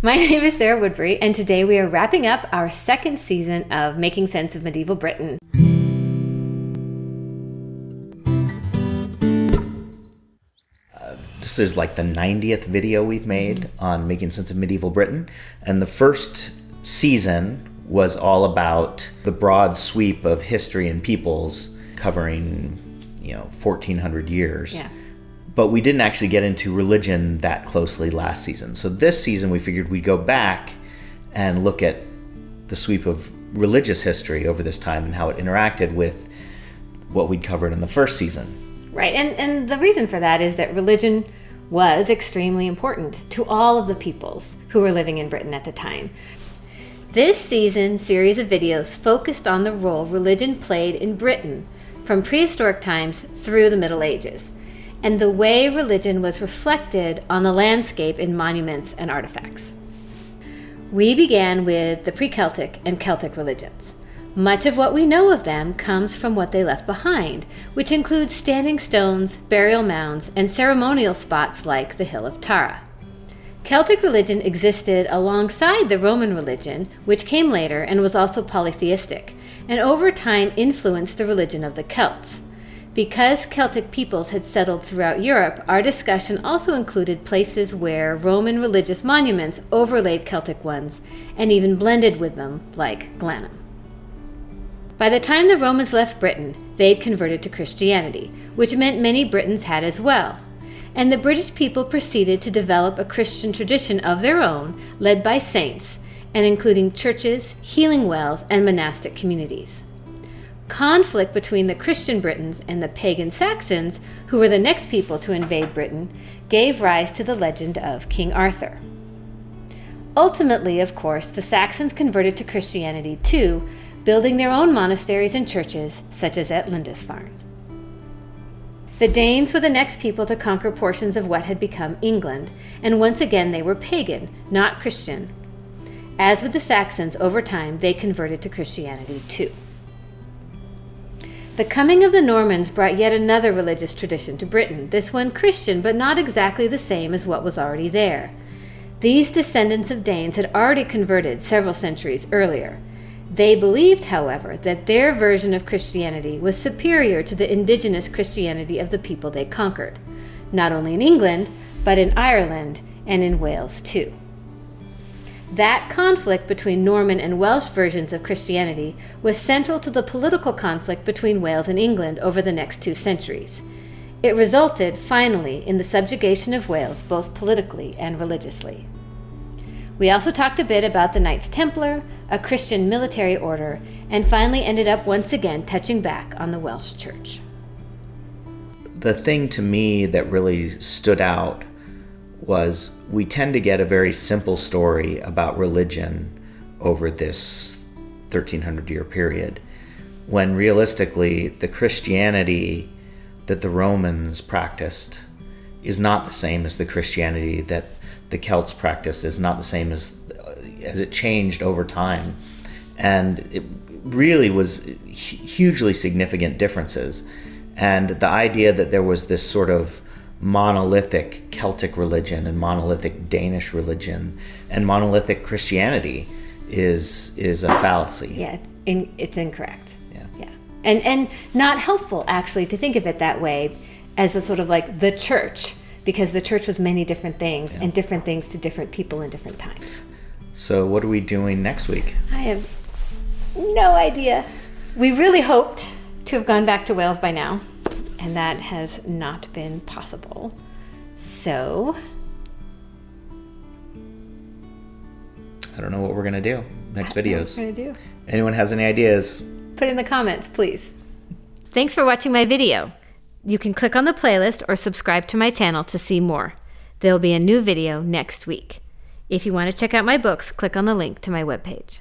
My name is Sarah Woodbury, and today we are wrapping up our second season of Making Sense of Medieval Britain. This is like the 90th video we've made on Making Sense of Medieval Britain, and the first season was all about the broad sweep of history and peoples covering, 1,400 years. Yeah. But we didn't actually get into religion that closely last season. So this season we figured we'd go back and look at the sweep of religious history over this time and how it interacted with what we'd covered in the first season. Right, and the reason for that is that religion was extremely important to all of the peoples who were living in Britain at the time. This season's series of videos focused on the role religion played in Britain from prehistoric times through the Middle Ages, and the way religion was reflected on the landscape in monuments and artifacts. We began with the pre-Celtic and Celtic religions. Much of what we know of them comes from what they left behind, which includes standing stones, burial mounds, and ceremonial spots like the Hill of Tara. Celtic religion existed alongside the Roman religion, which came later and was also polytheistic, and over time influenced the religion of the Celts. Because Celtic peoples had settled throughout Europe, our discussion also included places where Roman religious monuments overlaid Celtic ones and even blended with them, like Glanham. By the time the Romans left Britain, they'd converted to Christianity, which meant many Britons had as well. And the British people proceeded to develop a Christian tradition of their own, led by saints, and including churches, healing wells, and monastic communities. Conflict between the Christian Britons and the pagan Saxons, who were the next people to invade Britain, gave rise to the legend of King Arthur. Ultimately, of course, the Saxons converted to Christianity too, building their own monasteries and churches, such as at Lindisfarne. The Danes were the next people to conquer portions of what had become England, and once again they were pagan, not Christian. As with the Saxons, over time they converted to Christianity too. The coming of the Normans brought yet another religious tradition to Britain, this one Christian, but not exactly the same as what was already there. These descendants of Danes had already converted several centuries earlier. They believed, however, that their version of Christianity was superior to the indigenous Christianity of the people they conquered, not only in England, but in Ireland and in Wales too. That conflict between Norman and Welsh versions of Christianity was central to the political conflict between Wales and England over the next 2 centuries. It resulted, finally, in the subjugation of Wales both politically and religiously. We also talked a bit about the Knights Templar, a Christian military order, and finally ended up once again touching back on the Welsh Church. The thing to me that really stood out was we tend to get a very simple story about religion over this 1,300-year period, when realistically the Christianity that the Romans practiced is not the same as the Christianity that the Celts practiced, is not the same as it changed over time. And it really was hugely significant differences. And the idea that there was this sort of monolithic Celtic religion and monolithic Danish religion and monolithic Christianity is a fallacy. Yeah, it's incorrect. Yeah. And not helpful, actually, to think of it that way as a sort of like the church, because the church was many different things and different things to different people in different times. So what are we doing next week? I have no idea. We really hoped to have gone back to Wales by now, and that has not been possible. So I don't know what we're going to do next videos. What we're going to do. Anyone has any ideas? Put in the comments, please. Thanks for watching my video. You can click on the playlist or subscribe to my channel to see more. There'll be a new video next week. If you want to check out my books, click on the link to my webpage.